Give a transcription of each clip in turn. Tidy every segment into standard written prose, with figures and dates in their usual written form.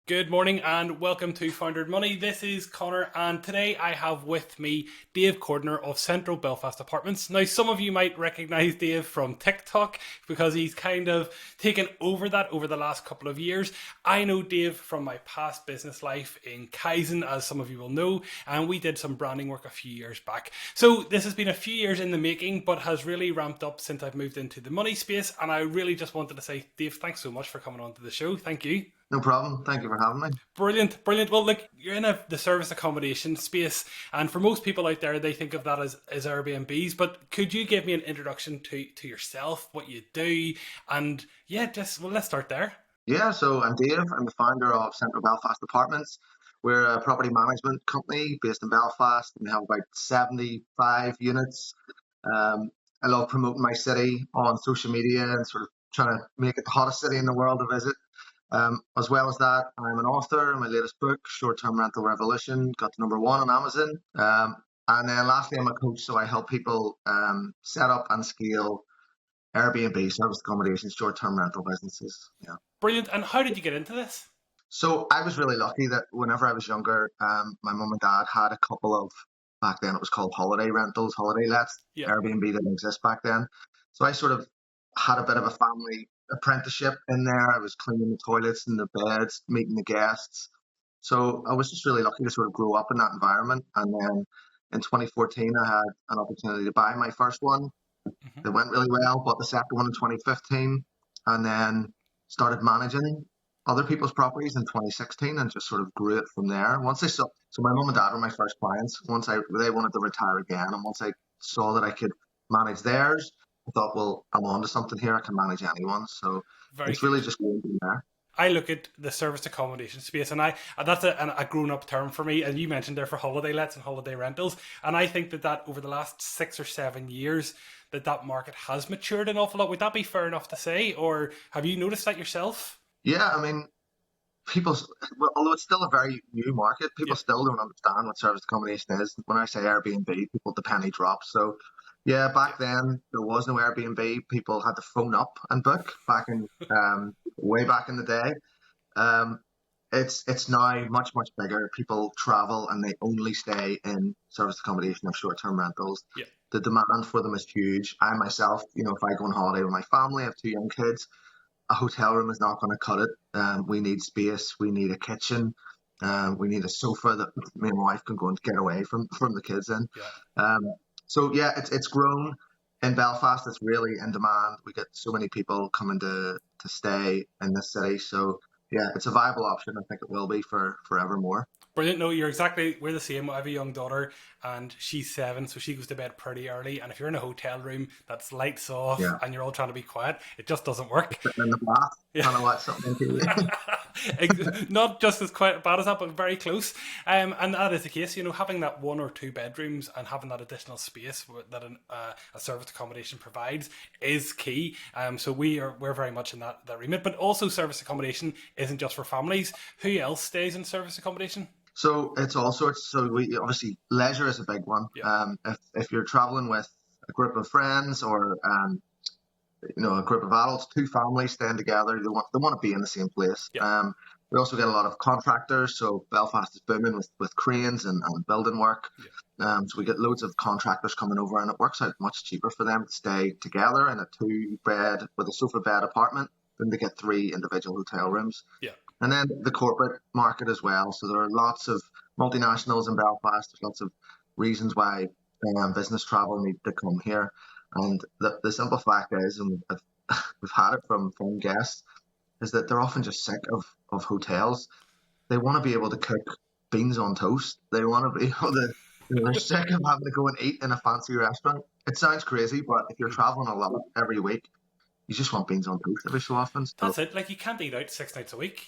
Good morning and welcome to Foundered Money. This is Connor and today I have with me Dave Cordner of Central Belfast Apartments. Now some of you might recognise Dave from Tik Tok because he's kind of taken over that over the last couple of years. I know Dave from my past business life in Kaizen, as some of you will know, and we did some branding work a few years back. So this has been a few years in the making but has really ramped up since I've moved into the money space, and I really just wanted to say, Dave, thanks so much for coming on to the show. Thank you. No problem. Thank you for having me. Brilliant. Well, look, you're in the service accommodation space, and for most people out there, they think of that as Airbnbs. But could you give me an introduction to yourself, what you do, and let's start there. Yeah, so I'm Dave. I'm the founder of Central Belfast Apartments. We're a property management company based in Belfast. We have about 75 units. I love promoting my city on social media and sort of trying to make it the hottest city in the world to visit. As well as that, I'm an author. My latest book, Short-Term Rental Revolution, got to #1 on Amazon. And then lastly, I'm a coach, so I help people set up and scale Airbnb, service accommodation, short-term rental businesses. Yeah. Brilliant. And how did you get into this? So I was really lucky that whenever I was younger, my mum and dad had a couple of, back then it was called holiday rentals, holiday lets. Yeah. Airbnb didn't exist back then. So I sort of had a bit of a family apprenticeship in there. I was cleaning the toilets and the beds, meeting the guests. So I was just really lucky to sort of grow up in that environment. And then in 2014, I had an opportunity to buy my first one. It went really well. Bought the second one in 2015, and then started managing other people's properties in 2016, and just sort of grew it from there. Once I saw, so my mum and dad were my first clients. They wanted to retire again, and once I saw that I could manage theirs, I thought, well, I'm onto something here. I can manage anyone. So it's really just going from there. I look at the service accommodation space, and that's a grown-up term for me. And you mentioned there for holiday lets and holiday rentals, and I think that over the last 6 or 7 years, that market has matured an awful lot. Would that be fair enough to say, or have you noticed that yourself? Yeah, I mean, although it's still a very new market, people still don't understand what service accommodation is. When I say Airbnb, people, the penny drops. So yeah, back then there was no Airbnb. People had to phone up and book back in way back in the day. It's now much bigger. People travel and they only stay in service accommodation or short-term rentals. Yeah. The demand for them is huge. I myself, if I go on holiday with my family, I have 2 young kids, a hotel room is not going to cut it. We need space. We need a kitchen. We need a sofa that me and my wife can go and get away from the kids in. Yeah. So yeah, it's grown in Belfast. It's really in demand. We get so many people coming to stay in this city. So yeah, it's a viable option. I think it will be for forevermore. Brilliant. No, we're the same. I have a young daughter and she's 7, so she goes to bed pretty early. And if you're in a hotel room that's lights off and you're all trying to be quiet, it just doesn't work. Sitting in the bath, trying to watch something on TV. Not just as quite bad as that, but very close. And that is the case. Having that 1 or 2 bedrooms and having that additional space that a service accommodation provides is key. So we're very much in that remit. But also, service accommodation isn't just for families. Who else stays in service accommodation? So it's all sorts. So we obviously, leisure is a big one. Yeah. If you're traveling with a group of friends or a group of adults, 2 families staying together, they want to be in the same place. Yeah. We also get a lot of contractors. So Belfast is booming with cranes and building work. Yeah. So we get loads of contractors coming over, and it works out much cheaper for them to stay together in a 2-bed with a sofa bed apartment than to get 3 individual hotel rooms. Yeah. And then the corporate market as well. So there are lots of multinationals in Belfast. There's lots of reasons why business travel need to come here. And the simple fact is, and we've had it from guests, is that they're often just sick of hotels. They want to be able to cook beans on toast. They want to be able to, they're sick of having to go and eat in a fancy restaurant. It sounds crazy, but if you're traveling a lot every week, you just want beans on toast every so often. So. That's it. Like, you can't eat out 6 nights a week.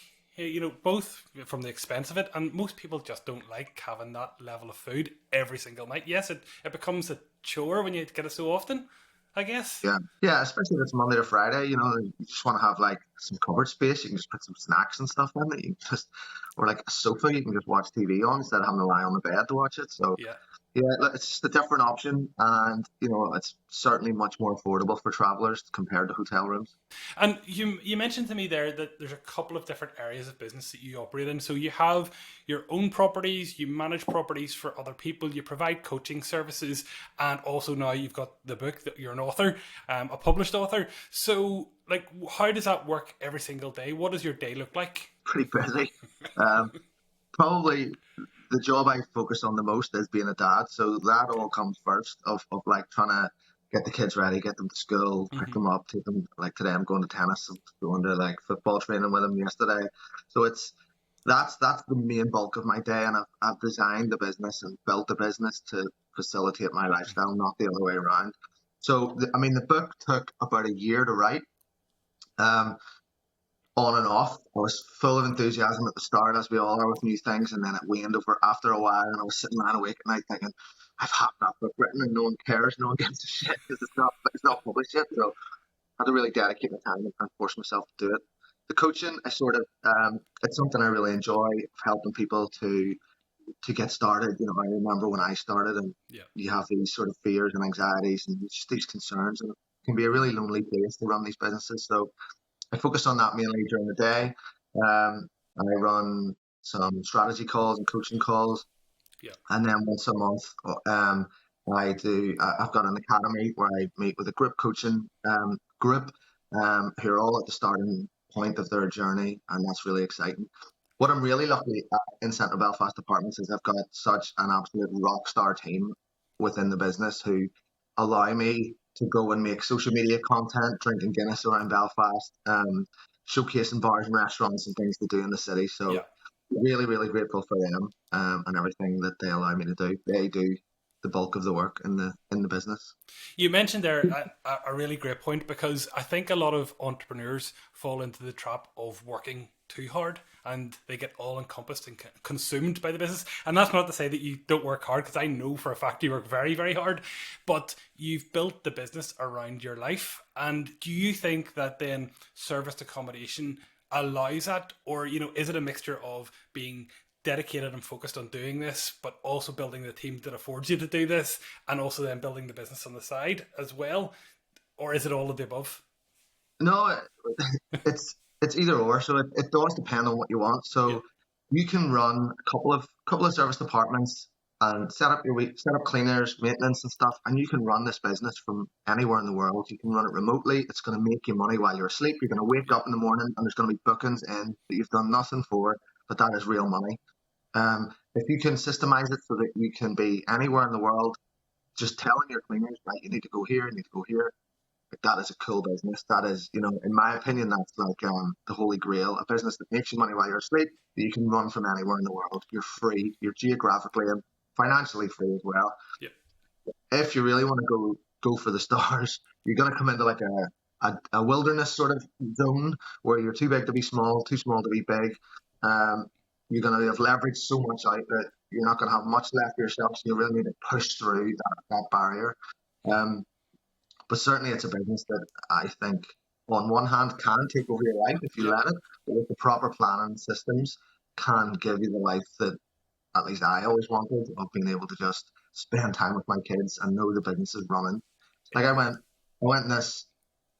Both from the expense of it, and most people just don't like having that level of food every single night. Yes, it becomes a chore when you get it so often, I guess. Yeah, especially if it's Monday to Friday, you just want to have like some cupboard space. You can just put some snacks and stuff in it. Or like a sofa you can just watch TV on instead of having to lie on the bed to watch it. So Yeah, look, it's just a different option, and it's certainly much more affordable for travelers compared to hotel rooms. And you mentioned to me there that there's a couple of different areas of business that you operate in. So you have your own properties, you manage properties for other people, you provide coaching services, and also now you've got the book that you're an author, a published author. So like, how does that work every single day? What does your day look like? Pretty busy. Um, Probably the job I focus on the most is being a dad. So that all comes first of like trying to get the kids ready, get them to school, pick Hmm. them up, take them, like today I'm going to tennis, I'm going to like football training with them yesterday. So that's the main bulk of my day, and I've designed the business and built the business to facilitate my lifestyle, not the other way around. So I mean, the book took about a year to write. Um, on and off. I was full of enthusiasm at the start, as we all are with new things, and then it waned over after a while. And I was sitting lying awake at night thinking, I've had that book written, and no one cares, no one gives a shit because it's not published yet. So I had to really dedicate my time and force myself to do it. The coaching, I sort of, it's something I really enjoy, helping people to get started. I remember when I started, and Yeah. you have these sort of fears and anxieties and just these concerns, and it can be a really lonely place to run these businesses. So I focus on that mainly during the day. I run some strategy calls and coaching calls, Yeah. and then once a month, I've got an academy where I meet with a group coaching group who are all at the starting point of their journey, and that's really exciting. What I'm really lucky at in Central Belfast Apartments is I've got such an absolute rock star team within the business who allow me to go and make social media content, drinking Guinness around Belfast, showcasing bars and restaurants and things to do in the city. Yeah. So really, really grateful for them and everything that they allow me to do. They do the bulk of the work in the business. You mentioned there a really great point, because I think a lot of entrepreneurs fall into the trap of working too hard and they get all encompassed and consumed by the business. And that's not to say that you don't work hard, because I know for a fact you work very, very hard, but you've built the business around your life. And do you think that then serviced accommodation allows that? Or, is it a mixture of being dedicated and focused on doing this, but also building the team that affords you to do this, and also then building the business on the side as well? Or is it all of the above? No, it's either or. So it does depend on what you want. Yeah. So you can run a couple of service departments and set up cleaners, maintenance and stuff, and you can run this business from anywhere in the world. You can run it remotely. It's going to make you money while you're asleep. You're going to wake Yeah. up in the morning and there's going to be bookings in that you've done nothing for, but that is real money. If you can systemize it so that you can be anywhere in the world, just telling your cleaners, right, you need to go here, you need to go here, like that is a cool business. That is, in my opinion, that's like the holy grail. A business that makes you money while you're asleep, that you can run from anywhere in the world. You're free. You're geographically and financially free as well. Yeah. If you really want to go for the stars, you're going to come into like a wilderness sort of zone where you're too big to be small, too small to be big. Um, you're going to have leveraged so much out that you're not going to have much left for yourself. So you really need to push through that barrier. Um, but certainly, it's a business that I think, on one hand, can take over your life if you Yeah. let it, but with the proper planning systems, can give you the life that at least I always wanted, of being able to just spend time with my kids and know the business is running. Like I went in this.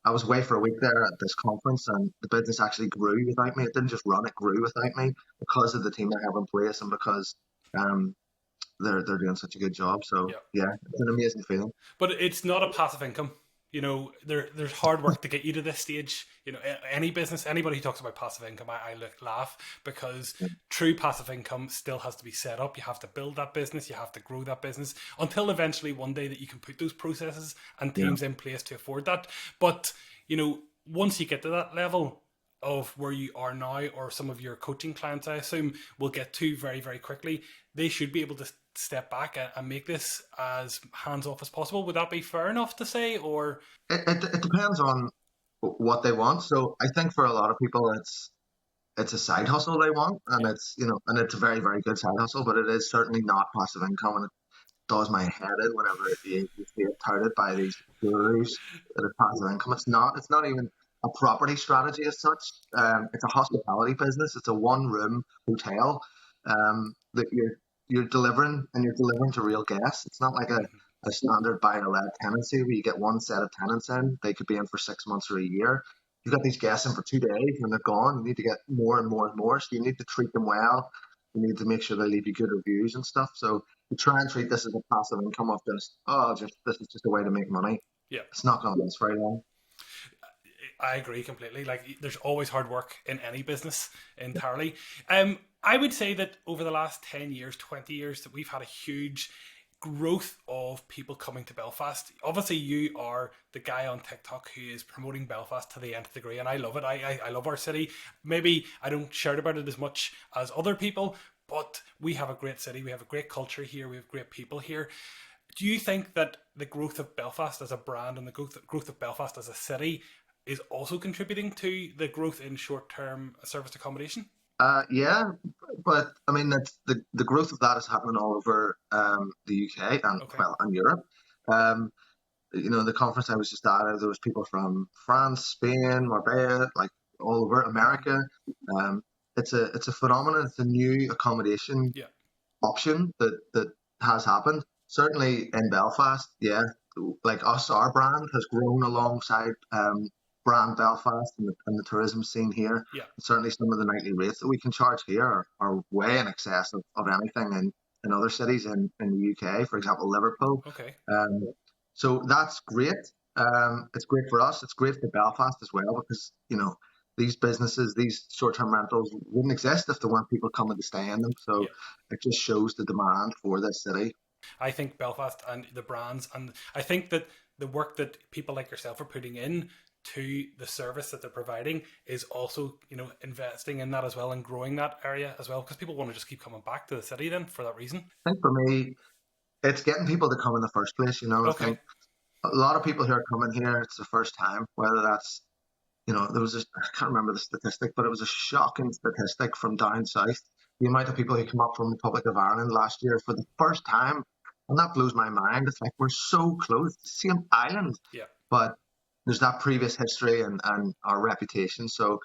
I was away for a week there at this conference, and the business actually grew without me. It didn't just run; it grew without me because of the team I have in place and because um, they're doing such a good job. So Yeah. yeah, it's an amazing feeling. But it's not a passive income. There's hard work to get you to this stage. Any business, anybody who talks about passive income, I laugh, because true passive income still has to be set up. You have to build that business, you have to grow that business until eventually one day that you can put those processes and Yeah. teams in place to afford that. But once you get to that level of where you are now, or some of your coaching clients, I assume, will get to very, very quickly, they should be able to step back and make this as hands off as possible. Would that be fair enough to say? Or It depends on what they want. So I think for a lot of people, it's a side hustle they want, and yeah, it's a very very good side hustle, but it is certainly not passive income, and it does my head in whenever you see it touted by these gurus that it's passive income. It's not. It's not even a property strategy as such. It's a hospitality business. It's a one room hotel that you're delivering to real guests. It's not like a standard buy to let tenancy where you get one set of tenants in. They could be in for 6 months or a year. You've got these guests in for 2 days and they're gone. You need to get more and more and more. So you need to treat them well. You need to make sure they leave you good reviews and stuff. So you try and treat this as a passive income of just this is just a way to make money. Yeah. It's not going to last very long. I agree completely. Like, there's always hard work in any business entirely. I would say that over the last 10 years, 20 years, that we've had a huge growth of people coming to Belfast. Obviously, you are the guy on TikTok who is promoting Belfast to the nth degree, and I love it. I love our city. Maybe I don't shout about it as much as other people, but we have a great city. We have a great culture here. We have great people here. Do you think that the growth of Belfast as a brand and the growth of Belfast as a city is also contributing to the growth in short-term serviced accommodation? Yeah, but I mean that's the growth of that is happening all over the UK and Okay. well and Europe. Um, the conference I was just at, there was people from France, Spain, Marbella, like all over America. Um, it's a phenomenon. It's a new accommodation Yeah. option that has happened. Certainly in Belfast, yeah, like us, our brand has grown alongside brand Belfast and the tourism scene here. Yeah. Certainly, some of the nightly rates that we can charge here are way in excess of anything in other cities in the UK, for example, Liverpool. Okay. Um, so that's great. It's great for us. It's great for Belfast as well because these businesses, these short-term rentals wouldn't exist if there weren't people coming to stay in them. So Yeah. it just shows the demand for this city. I think Belfast and the brands, and I think that the work that people like yourself are putting in to the service that they're providing is also, investing in that as well and growing that area as well, because people want to just keep coming back to the city then for that reason. I think for me, it's getting people to come in the first place. I Okay. think a lot of people who are coming here, it's the first time, whether that's, there was I can't remember the statistic, but it was a shocking statistic from down south. The amount of people who come up from the Republic of Ireland last year for the first time, and that blows my mind. It's like we're so close, same island, Yeah. but there's that previous history and our reputation. So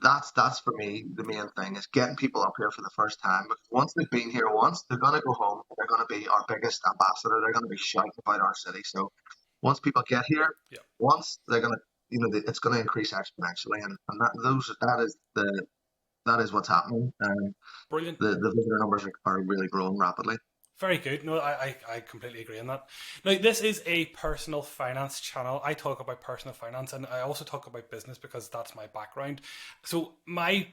that's for me the main thing is getting people up here for the first time because once they've been here once, they're gonna go home. They're gonna be our biggest ambassador. They're gonna be shouting about our city. So once people get here, Yeah. once they're gonna, it's gonna increase exponentially, and that is what's happening. And Brilliant. the visitor numbers are really growing rapidly. Very good. No, I completely agree on that. Now, this is a personal finance channel. I talk about personal finance and I also talk about business because that's my background. So, my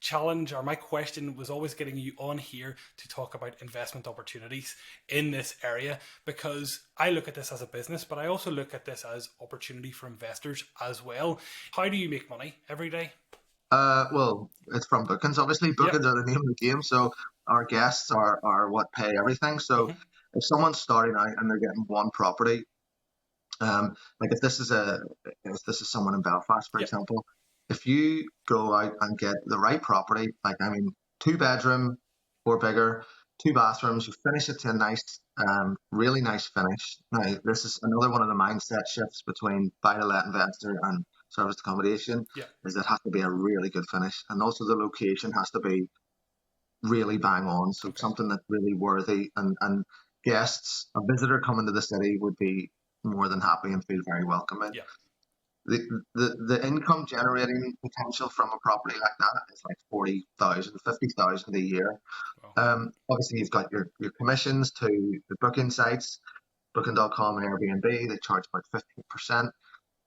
challenge or my question was always getting you on here to talk about investment opportunities in this area because I look at this as a business, but I also look at this as opportunity for investors as well. How do you make money every day? Well, it's from bookings. Obviously, Yep. bookings are the name of the game. So our guests are what pay everything. So Hmm. if someone's starting out and they're getting one property, like if this is someone in Belfast, for Yep. example, if you go out and get the right property, like I mean, 2 bedroom or bigger, 2 bathrooms, you finish it to a nice, really nice finish. Now, this is another one of the mindset shifts between buy-to-let investor and serviced accommodation, Yep. is it has to be a really good finish, and also the location has to be really bang on. So Okay. something that's really worthy, and guests, a visitor coming to the city would be more than happy and feel very welcoming. Yeah. The income generating potential from a property like that is like 40,000, 50,000 a year. Well, Obviously, you've got your commissions to the booking sites, booking.com and Airbnb. They charge about 15%.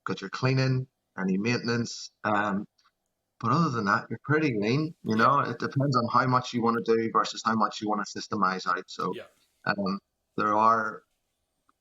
Got your cleaning, any maintenance. But other than that, you're pretty lean. yeah. It depends on how much you want to do versus how much you want to systemize out. So Yeah. um, there are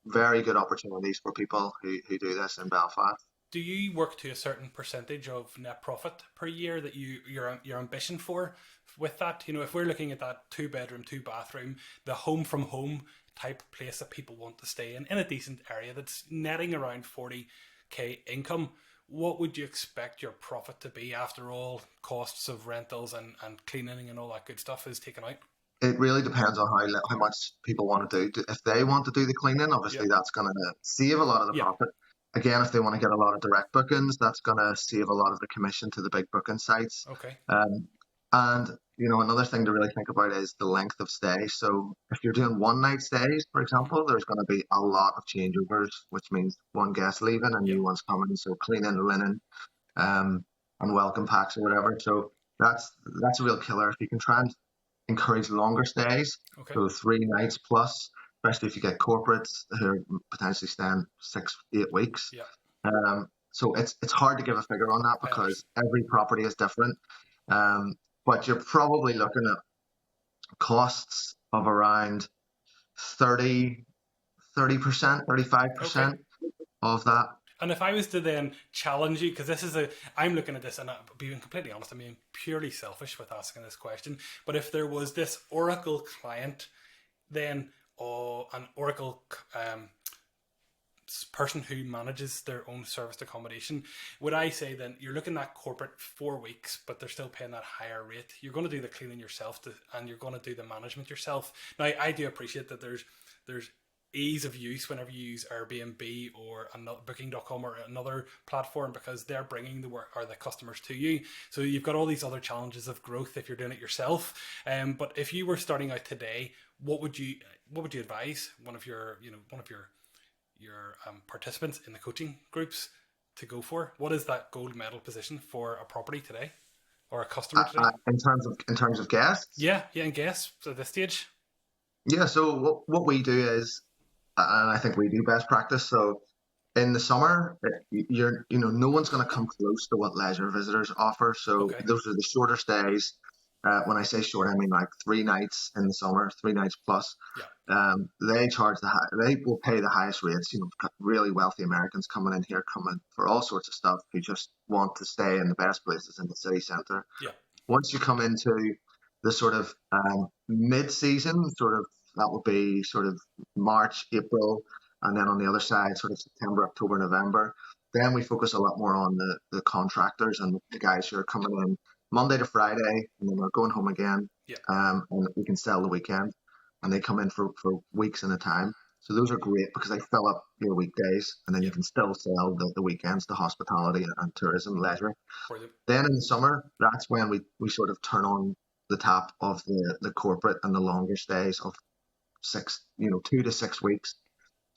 very good opportunities for people who do this in Belfast. Do you work to a certain percentage of net profit per year that your ambition for with that? If we're looking at that 2 bedroom, 2 bathroom, the home from home type place that people want to stay in a decent area that's netting around 40K income, what would you expect your profit to be after all costs of rentals and cleaning and all that good stuff is taken out? It really depends on how much people want to do. If they want to do the cleaning, Yeah. obviously that's going to save a lot of the Yeah. profit. Again, if they want to get a lot of direct bookings, that's going to save a lot of the commission to the big booking sites. Okay. Um, and another thing to really think about is the length of stay. So if you're doing one night stays, for Mhm. example, there's going to be a lot of changeovers, which means one guest leaving and Yeah. new ones coming. So cleaning the linen, um, and welcome packs or whatever. So that's a real killer. If you can try and encourage longer stays, Okay. so 3 nights plus, especially if you get corporates who are potentially staying 6, 8 weeks. Yeah. So it's hard to give a figure on that I because understand. every property is different. Um, but you're probably looking at costs of around 30, 30%, Okay. 35% of that. And if I was to then challenge you, because I'm looking at this and I'm being completely honest, I'm being purely selfish with asking this question. But if there was this Oracle client, then an Oracle person who manages their own serviced accommodation, would I say then you're looking at corporate 4 weeks, but they're still paying that higher rate? You're going to do the cleaning yourself, and you're going to do the management yourself. Now, I do appreciate that there's ease of use whenever you use Airbnb or another Booking.com or another platform, because they're bringing the work or the customers to you. So you've got all these other challenges of growth if you're doing it yourself. But if you were starting out today, what would you advise one of your participants in the coaching groups to go for? What is that gold medal position for a property today or a customer today? In terms of guests, Yeah, yeah, and guess at this stage. yeah. So what we do is, and I think we do best practice. So in the summer, no one's going to come close to what leisure visitors offer. So Okay. those are the shorter stays. When I say short, I mean like 3 nights in the summer, 3 nights plus. Yeah. They will pay the highest rates. We've got really wealthy Americans coming in here, coming for all sorts of stuff, who just want to stay in the best places in the city centre. Yeah. Once you come into the sort of mid-season, sort of that will be sort of March, April, and then on the other side, sort of September, October, November. Then we focus a lot more on the contractors and the guys who are coming in Monday to Friday, and then they're going home again, Yeah. and we can sell the weekend, and they come in for weeks at a time. So those are great because they fill up your weekdays, and then you Yeah. can still sell the weekends to hospitality and tourism, leisure. Brilliant. Then in the summer, that's when we sort of turn on the tap of the corporate and the longer stays of 2 to 6 weeks,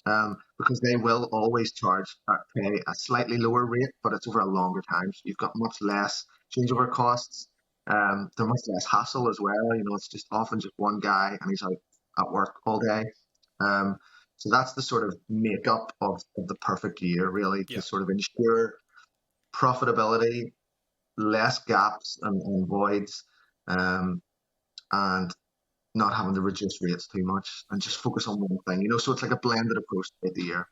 because they will always pay a slightly lower rate, but it's over a longer time. So you've got much less changeover costs. They're much less hassle as well. It's just often just one guy and he's out at work all day. Um, so that's the sort of makeup of the perfect year, really, to Yeah. sort of ensure profitability, less gaps and voids, um, and not having to reduce rates too much and Yeah. just focus on one thing. So it's like a blended approach to the year.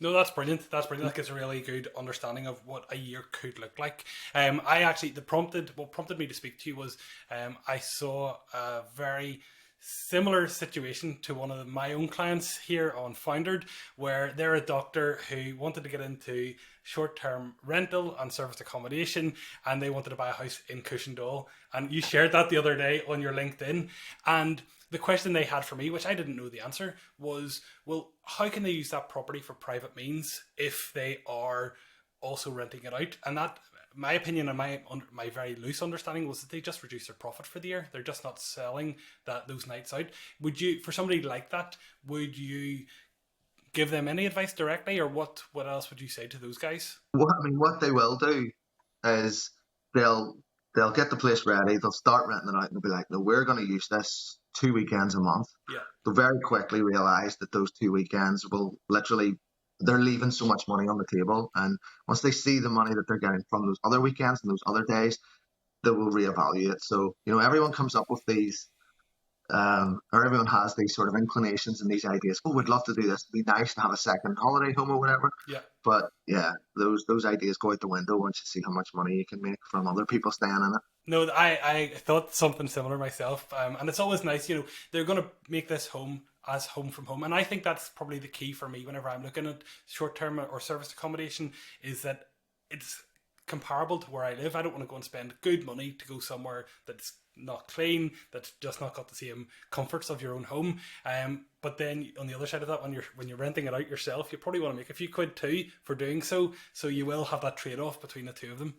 No, that's brilliant. That's brilliant. That gives a really good understanding of what a year could look like. I actually what prompted me to speak to you was I saw a very similar situation to one of my own clients here on Foundered, where they're a doctor who wanted to get into short-term rental and serviced accommodation, and they wanted to buy a house in Cushendall. And you shared that the other day on your LinkedIn, and the question they had for me, which I didn't know the answer, was, well, how can they use that property for private means if they are also renting it out? And that, my opinion and my very loose understanding, was that they just reduce their profit for the year. They're just not selling those nights out. Would you, for somebody like that, would you give them any advice directly, or what else would you say to those guys? What they will do is they'll they'll get the place ready. They'll start renting it out and they'll be like, no, we're going to use this 2 weekends a month. Yeah. They'll very quickly realize that those 2 weekends will literally, they're leaving so much money on the table. And once they see the money that they're getting from those other weekends and those other days, they will reevaluate. So, everyone comes up with these, or everyone has these sort of inclinations and these ideas. Oh, we'd love to do this. It'd be nice to have a second holiday home or whatever. Yeah. But yeah, those ideas go out the window once you see how much money you can make from other people staying in it. No, I thought something similar myself, and it's always nice, they're going to make this home as home from home, and I think that's probably the key for me whenever I'm looking at short-term or service accommodation, is that it's comparable to where I live. I don't want to go and spend good money to go somewhere that's not clean, that's just not got the same comforts of your own home. But then on the other side of that, when you're renting it out yourself, you probably want to make a few quid too for doing so. So you will have that trade off between the two of them.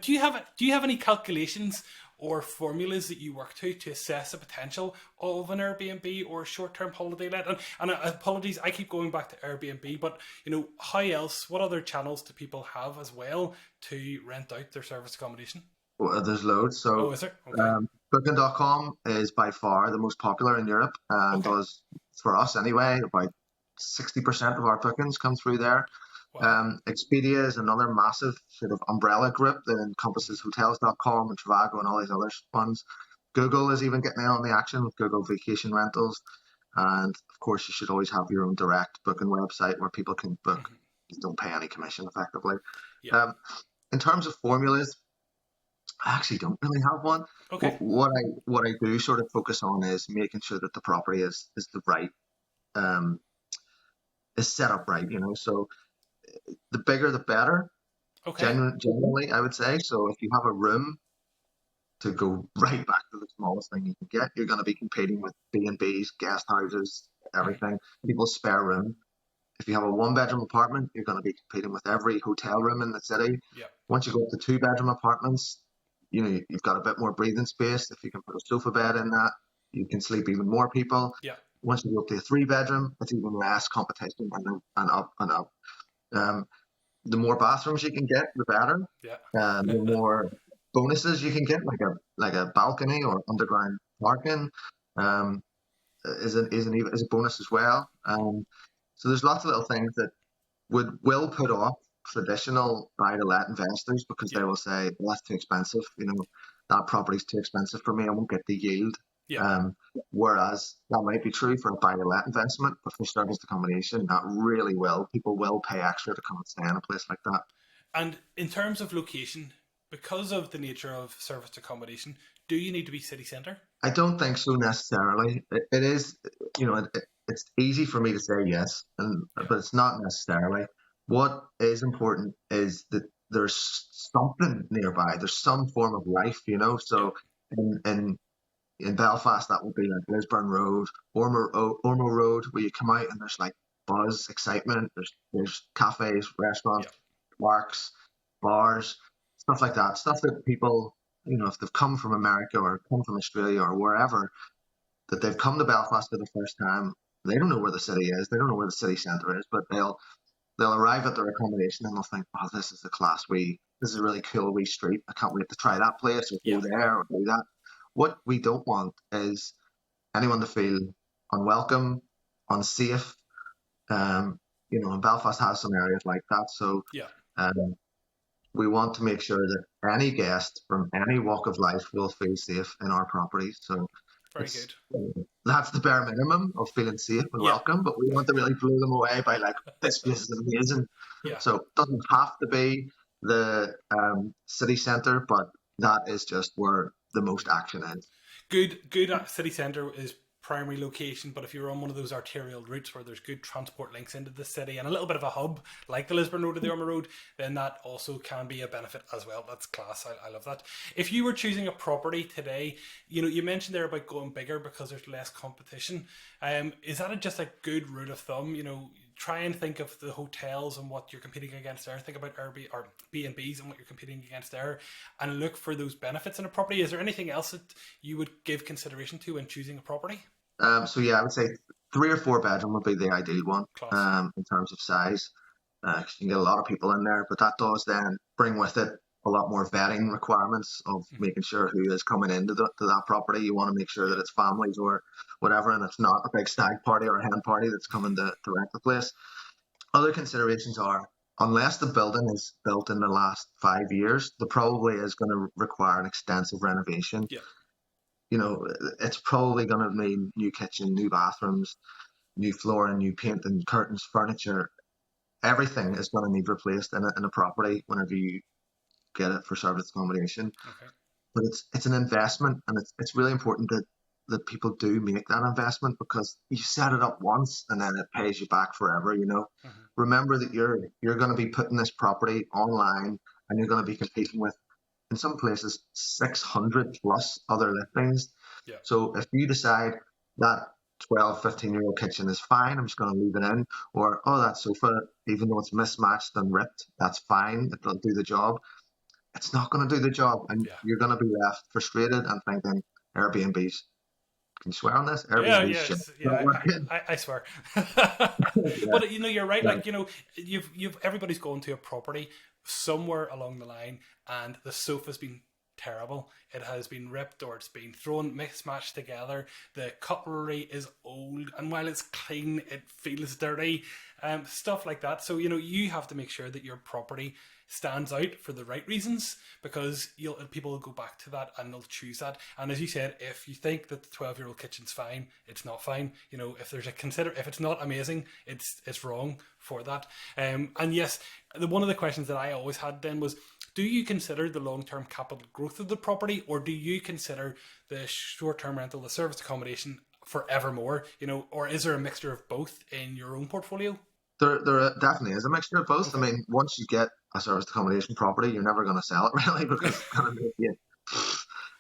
Do you have any calculations or formulas that you work to assess the potential of an Airbnb or short-term holiday let? And apologies, I keep going back to Airbnb, but how else? What other channels do people have as well to rent out their service accommodation? Well, there's loads. Oh, So is there? Okay. Booking.com is by far the most popular in Europe and Okay. does, for us anyway, about 60% of our bookings come through there. Wow. Expedia is another massive sort of umbrella group that encompasses hotels.com and Trivago and all these other ones. Google is even getting in on the action with Google Vacation Rentals. And of course, you should always have your own direct booking website where people can book. Hmm. You don't pay any commission effectively. Yeah. In terms of formulas, I actually don't really have one. Okay. What I do sort of focus on is making sure that the property is the right um, is set up right. So the bigger the better. Okay. Generally, I would say. So if you have a room, to go right back to the smallest thing you can get, you're going to be competing with B&Bs, guest houses, Hmm. everything, people's spare room. If you have a one-bedroom apartment, you're going to be competing with every hotel room in the city. Yeah. Once you go up to two-bedroom apartments, you've got a bit more breathing space. If you can put a sofa bed in that, you can sleep even more people. Yeah. Once you go up to a three-bedroom, it's even less competition and up and up. Um, the more bathrooms you can get, the better. Yeah. The more bonuses you can get, like a balcony or underground parking, um, is a bonus as well. So there's lots of little things that will put off traditional buy-to-let investors because Yeah. they will say, well, that's too expensive. That property's too expensive for me. I won't get the yield. Yeah. Um, Whereas that might be true for a buy-to-let investment, but for serviced accommodation, that really will. People will pay extra to come and stay in a place like that. And in terms of location, because of the nature of serviced accommodation, do you need to be city centre? I don't think so necessarily. It is, it's easy for me to say yes, Yeah. but it's not necessarily. What is important is that there's something nearby. There's some form of life. Yeah. So in in in Belfast, that would be like Lisburn Road, Ormo Road, where you come out and there's like buzz, excitement. There's cafes, Yeah. restaurants, parks, bars, stuff like that. Stuff that people, if they've come from America or come from Australia or wherever, that they've come to Belfast for the first time. They don't know where the city is. They don't know where the city centre is, but they'll arrive at their accommodation and they'll think, "Oh, this is a this is a really cool wee street. I can't wait to try that place or Yeah. go there or do that." What we don't want is anyone to feel unwelcome, unsafe. And Belfast has some areas like that. So Yeah. um, we want to make sure that any guest from any walk of life will feel safe in our property. So Very it's good. that's the bare minimum of feeling safe and Yeah. welcome, but we want to really blow them away by like, this place is amazing. Yeah. So it doesn't have to be the city centre, but that is just where the most action is. Good city centre is primary location, but if you're on one of those arterial routes where there's good transport links into the city and a little bit of a hub like the Lisburn Road or the Ormer Road, then that also can be a benefit as well. That's class. I love that. If you were choosing a property today, you mentioned there about going bigger because there's less competition. Is that just a good rule of thumb? Try and think of the hotels and what you're competing against there. Think about Airbnb or B&Bs and what you're competing against there, and look for those benefits in a property. Is there anything else that you would give consideration to when choosing a property? So yeah, I would say three or four bedroom would be the ideal one Class. in terms of size. 'Cause you can get a lot of people in there, but that does then bring with it a lot more vetting requirements of Hmm. making sure who is coming into to that property. You want to make sure Yeah. that it's families or whatever, and it's not a big stag party or a hen party that's coming to rent the place. Other considerations are, unless the building is built in the last 5 years, the probably is going to require an extensive renovation. Yeah. It's probably going to mean new kitchen, new bathrooms, new flooring, new painting, curtains, furniture. Everything is going to need replaced in a property whenever you get it for service accommodation. Okay. But it's an investment, and it's really important that people do make that investment because you set it up once and then it pays you back forever. Hmm. Remember that you're going to be putting this property online and you're going to be competing with, in some places, 600 plus other listings. Yeah. So if you decide that 12, 15-year-old kitchen is fine, I'm just going to leave it in, or, oh, that sofa, even though it's mismatched and ripped, that's fine, it'll do the job. it's not going to do the job, and Yeah. you're going to be left frustrated and thinking, Airbnb's, can you swear on this? Yeah, Airbnb's shit. yes, It's not yeah. working. I swear. Yeah, But you're right. yeah. Like you've everybody's going to a property somewhere along the line, and the sofa's been terrible. It has been ripped or it's been thrown mismatched together. The cutlery is old, and while it's clean, it feels dirty. Stuff like that. So you have to make sure that your property stands out for the right reasons, because people will go back to that and they'll choose that. And as you said, if you think that the 12-year-old kitchen's fine, it's not fine. If there's if it's not amazing, it's wrong for that. And yes, one of the questions that I always had then was, do you consider the long-term capital growth of the property, or do you consider the short-term rental, the service accommodation, forevermore? Or is there a mixture of both in your own portfolio? There definitely is a mixture of both. I Okay. mean, once you get a service accommodation property, you're never going to sell it really, because it's going to make you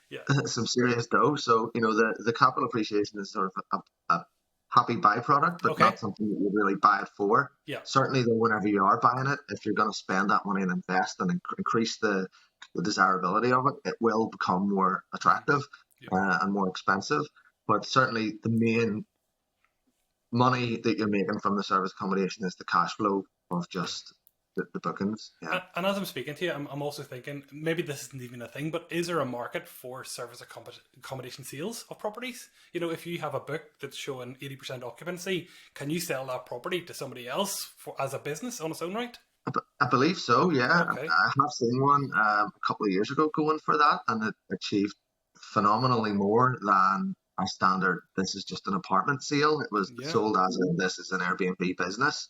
Yeah. some serious dough. So, the capital appreciation is sort of a happy byproduct, but Okay. not something that you really buy it for. Yeah. Certainly, though, whenever you are buying it, if you're going to spend that money and invest and increase the desirability of it, it will become more Mhm. attractive Yeah. and more expensive. But certainly, the main money that you're making from the service accommodation is the cash flow of Yeah. just the bookings. Yeah. And as I'm speaking to you, I'm also thinking maybe this isn't even a thing, but is there a market for service accommodation sales of properties? If you have a book that's showing 80% occupancy, can you sell that property to somebody else as a business on its own right? I believe so, yeah. Okay. I have seen one a couple of years ago going for that, and it achieved phenomenally more than a standard, this is just an apartment sale. It was Yeah. sold as in, this is an Airbnb business.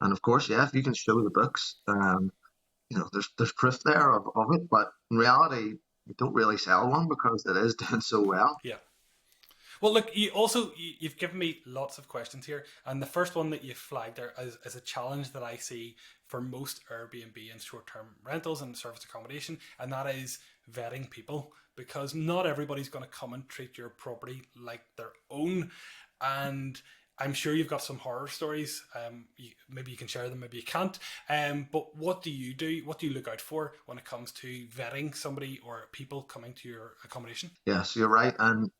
And of course, yeah, if you can show the books, there's proof there of it. But in reality, you don't really sell one because it is doing so well. Yeah. Well, look, you've given me lots of questions here, and the first one that you flagged there is a challenge that I see for most Airbnb and short-term rentals and service accommodation, and that is vetting people, because not everybody's going to come and treat your property like their own, and I'm sure you've got some horror stories. Maybe you can share them, maybe you can't. But what do you do? What do you look out for when it comes to vetting somebody or people coming to your accommodation? Yeah, so you're right, and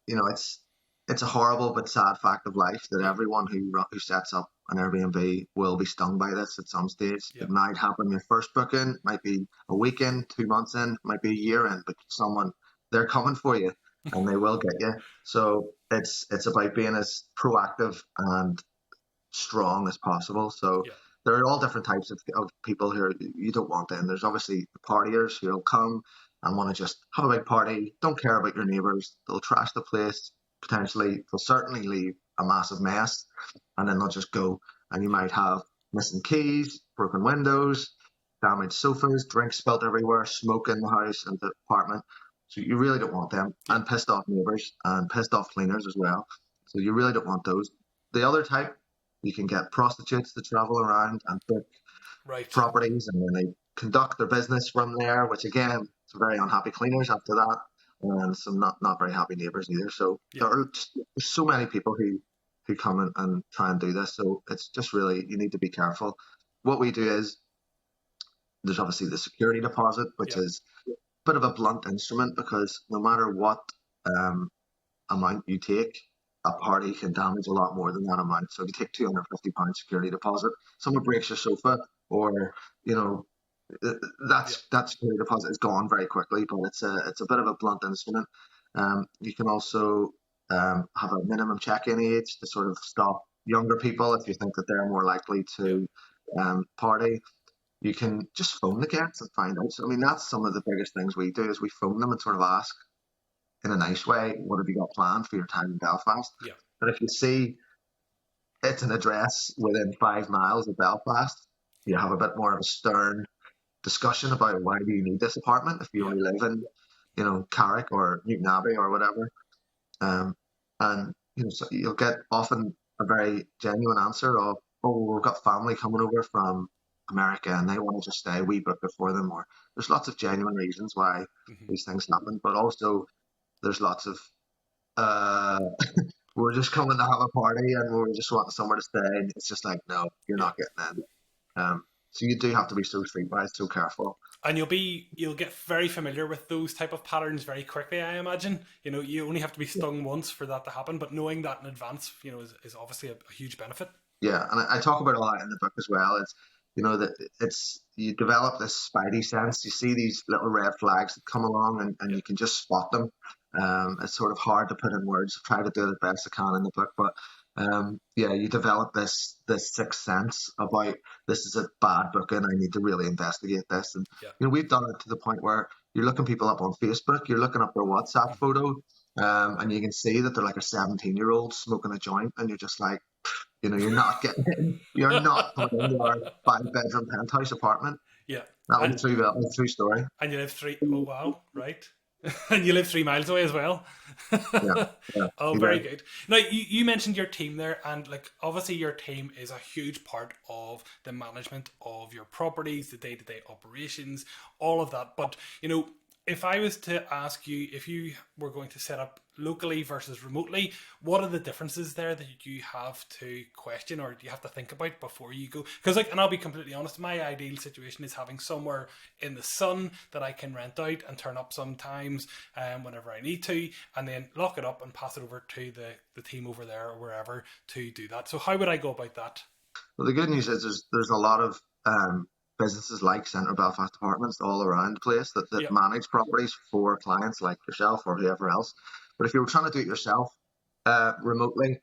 it's a horrible but sad fact of life that Yeah, everyone who sets up an Airbnb will be stung by this at some stage. yeah, It might happen your first booking, might be a week in, 2 months in, might be a year in, but they're coming for you, and they will get you. So it's about being as proactive and strong as possible. So yeah, there are all different types of people who you don't want in. There's obviously the partiers who'll come and want to just have a big party, don't care about your neighbours. They'll trash the place, potentially, they'll certainly leave a massive mess, and then they'll just go. And you yeah, might have missing keys, broken windows, damaged sofas, drinks spilt everywhere, smoke in the house and the apartment. So you really don't want them, yeah. and pissed off neighbours and pissed off cleaners as well. So you really don't want those. The other type, you can get prostitutes to travel around and book Right. properties, and then they conduct their business from there, which again, some very unhappy cleaners after that, and some not very happy neighbours either. So Yeah, there's so many people who come and try and do this. So it's just really, you need to be careful. What we do is, there's obviously the security deposit, which yeah, is a bit of a blunt instrument, because no matter what um, amount you take, a party can damage a lot more than that amount. So if you take £250 security deposit, someone breaks your sofa, or you know yeah, that security deposit is gone very quickly. But it's a bit of a blunt instrument. You can also have a minimum check-in age to sort of stop younger people if you think that they're more likely yeah, to party. You can just phone the guests and find out. So I mean, that's some of the biggest things we do, is we phone them and sort of ask in a nice way, what have you got planned for your time in Belfast? yeah, But if you see it's an address within 5 miles of Belfast, you have a bit more of a stern discussion about, why do you need this apartment if you yeah, only live in, Carrick or Newton Abbey or whatever. Um, and so you'll get often a very genuine answer of, oh, well, we've got family coming over from America and they want to just stay. We booked it for them. Or there's lots of genuine reasons why hmm, these things happen, but also there's lots of uh, we're just coming to have a party and we're just wanting somewhere to stay. And it's just like, no, you're yeah. not getting in. So you do have to be so streetwise, so careful. And you'll get very familiar with those type of patterns very quickly, I imagine. You only have to be stung once for that to happen, but knowing that in advance, is obviously a huge benefit. Yeah, and I talk about all that in the book as well. It's that it's you develop this spidey sense. You see these little red flags that come along, and Yeah. you can just spot them. It's sort of hard to put in words. I try to do it the best I can in the book, but yeah, you develop this sixth sense about this is a bad booking. I need to really investigate this, and Yeah. we've done it to the point where you're looking people up on Facebook, you're looking up their WhatsApp Mhm. photo, and you can see that they're like a 17-year-old smoking a joint, and you're just like, you're not getting in. You're not coming into our 5-bedroom penthouse apartment. Yeah. That was And a true story. and you live three, oh wow, right. And you live 3 miles away as well. Yeah, yeah, Oh, he very did. good. Now, you mentioned your team there, and like obviously your team is a huge part of the management of your properties, the day-to-day operations, all of that. But if I was to ask you if you were going to set up locally versus remotely, what are the differences there that you have to question or do you have to think about before you go? Because and I'll be completely honest, my ideal situation is having somewhere in the sun that I can rent out and turn up sometimes whenever I need to, and then lock it up and pass it over to the team over there or wherever to do that. So how would I go about that? Well, the good news is there's a lot of businesses like Central Belfast Apartments all around the place that Yep. manage properties for clients like yourself or whoever else. But if you were trying to do it yourself remotely,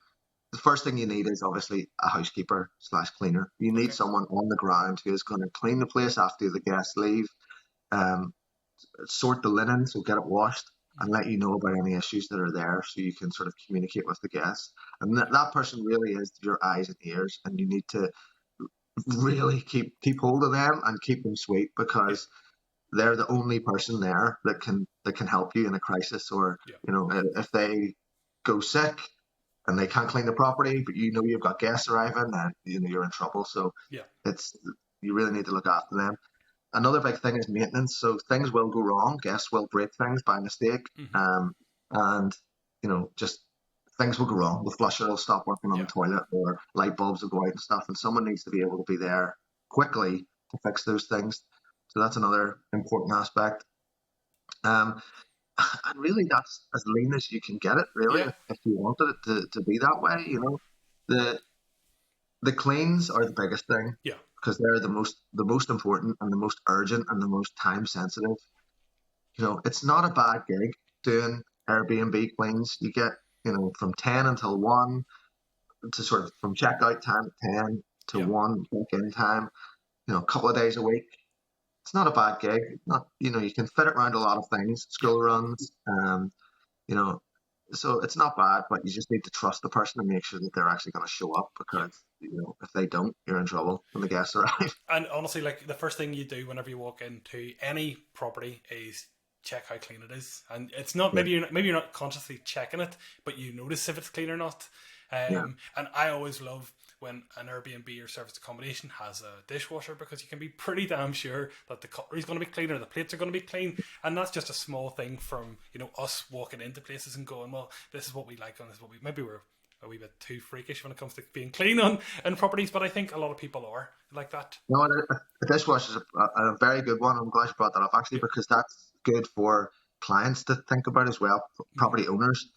the first thing you need is obviously a housekeeper slash cleaner. You need Okay. someone on the ground who is going to clean the place after the guests leave, um, sort the linen, so get it washed, and let you know about any issues that are there so you can sort of communicate with the guests. And that person really is your eyes and ears, and you need to really keep hold of them and keep them sweet Yeah. because they're the only person there that can help you in a crisis, or Yeah. if they go sick and they can't clean the property, but you've got guests arriving, and you're in trouble. So Yeah. it's you really need to look after them. Another big thing is maintenance. So things will go wrong. Guests will break things by mistake, Hmm. and just things will go wrong. The flusher will stop working on the Yeah. toilet, or light bulbs will go out and stuff. And someone needs to be able to be there quickly to fix those things. So that's another important aspect. Um, and really, that's as lean as you can get it. Really, Yeah. if you wanted it to be that way, the the cleans are the biggest thing Yeah. because they're the most important and the most urgent and the most time sensitive. It's not a bad gig doing Airbnb cleans. You get, from 10 until 1 to sort of from checkout time at 10 to Yeah. 1 check-in time, a couple of days a week. It's not a bad gig. Not, you can fit it around a lot of things, Yeah. school runs, you know, so it's not bad, but you just need to trust the person and make sure that they're actually going to show up Yeah. because, if they don't, you're in trouble when the guests arrive. And honestly, like the first thing you do whenever you walk into any property is check how clean it is. And it's not Yeah, maybe you're not consciously checking it, but you notice if it's clean or not. yeah, And I always love when an Airbnb or service accommodation has a dishwasher because you can be pretty damn sure that the cutlery is going to be clean or the plates are going to be clean. And that's just a small thing from us walking into places and going, well, this is what we like and this is what we maybe we're a wee bit too freakish when it comes to being clean on properties, but I think a lot of people are like that. No, the dishwasher is a very good one. I'm glad you brought that up actually Yeah. because that's good for clients to think about as well. Mm-hmm. Property owners,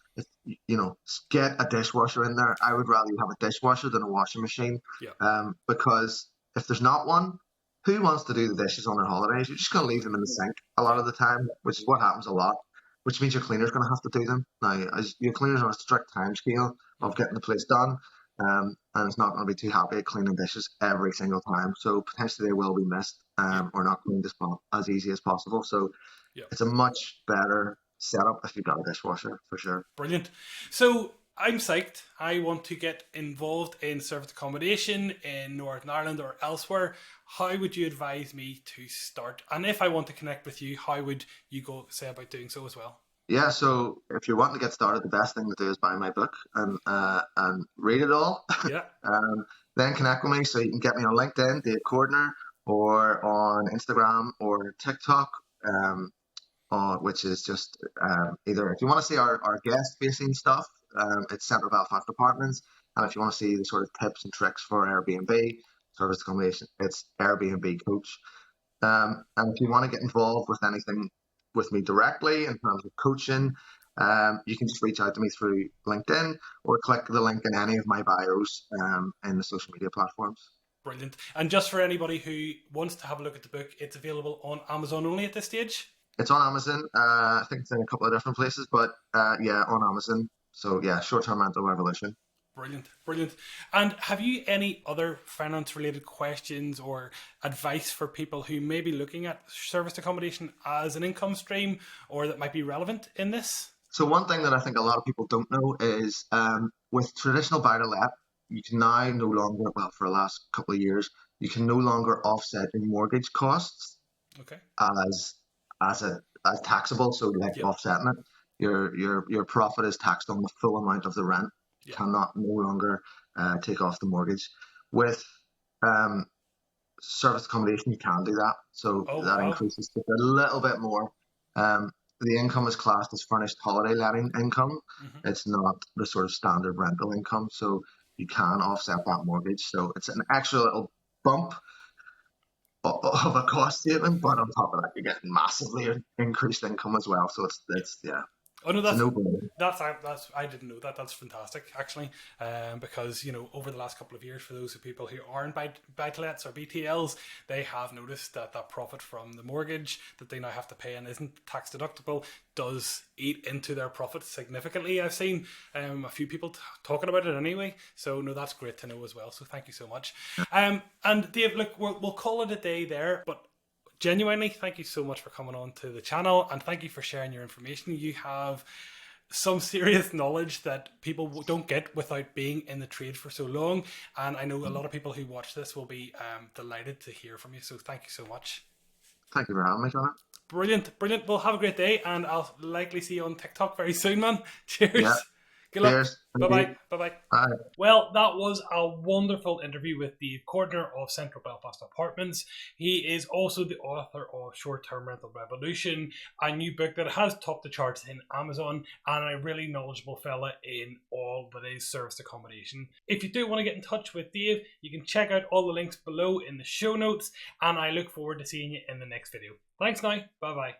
get a dishwasher in there. I would rather you have a dishwasher than a washing machine, Yeah. because if there's not one, who wants to do the dishes on their holidays? You're just going to leave them in the sink a lot Yeah. of the time, which is what happens a lot. Which means your cleaner's going to have to do them now. As your cleaner's on a strict time scale of Mm-hmm. getting the place done, and it's not going to be too happy at cleaning dishes every single time. So potentially they will be missed, Yeah. or not cleaned as easy as possible. So Yeah. it's a much better setup if you've got a dishwasher for sure. Brilliant. So I'm psyched. I want to get involved in service accommodation in Northern Ireland or elsewhere. How would you advise me to start? And if I want to connect with you, how would you go say about doing so as well? Yeah, so if you're wanting to get started, the best thing to do is buy my book and read it all. Yeah. Then connect with me so you can get me on LinkedIn, Dave Cordner, or on Instagram or TikTok, which is just either if you want to see our guest facing stuff, it's Central Belfast Apartments, and if you want to see the sort of tips and tricks for Airbnb service accommodation, it's Airbnb Coach. And if you want to get involved with anything with me directly in terms of coaching, you can just reach out to me through LinkedIn or click the link in any of my bios in the social media platforms. Brilliant. And just for anybody who wants to have a look at the book, it's available on Amazon only at this stage? It's on Amazon. I think it's in a couple of different places, but yeah, on Amazon. So yeah, short-term rental revolution. Brilliant, brilliant. And have you any other finance related questions or advice for people who may be looking at serviced accommodation as an income stream or that might be relevant in this? So one thing that I think a lot of people don't know is with traditional buy-to-let, you can now no longer, well, for the last couple of years, you can no longer offset your mortgage costs Okay. as as taxable. So like Yep. offsetting it, your profit is taxed on the full amount of the rent. You Yep. cannot no longer take off the mortgage. With um, service accommodation, you can do that. So Oh, that wow. increases just a little bit more. The income is classed as furnished holiday letting income. Hmm. It's not the sort of standard rental income. So you can offset that mortgage. So it's an extra little bump of a cost statement, but on top of that, you're getting massively increased income as well. So it's yeah, Oh no, it's a no-brainer. that's I didn't know that. That's fantastic, actually, because over the last couple of years, for those of people who aren't buy to lets or BTLs, they have noticed that that profit from the mortgage that they now have to pay and isn't tax deductible does eat into their profit significantly. I've seen a few people talking about it anyway, so no, that's great to know as well. So thank you so much. And Dave, look, we'll call it a day there, but genuinely, thank you so much for coming on to the channel and thank you for sharing your information. You have some serious knowledge that people don't get without being in the trade for so long. And I know a lot of people who watch this will be delighted to hear from you. So thank you so much. Thank you for having me, Connor. Brilliant, brilliant. Well, have a great day and I'll likely see you on TikTok very soon, man. Yeah, Cheers. Good luck. cheers. Bye Thank bye. you. Bye bye. Bye. Well, that was a wonderful interview with Dave Cordner of Central Belfast Apartments. He is also the author of Short Term Rental Revolution, a new book that has topped the charts in Amazon, and a really knowledgeable fella in all that is serviced accommodation. If you do want to get in touch with Dave, you can check out all the links below in the show notes, and I look forward to seeing you in the next video. Thanks now. Bye bye.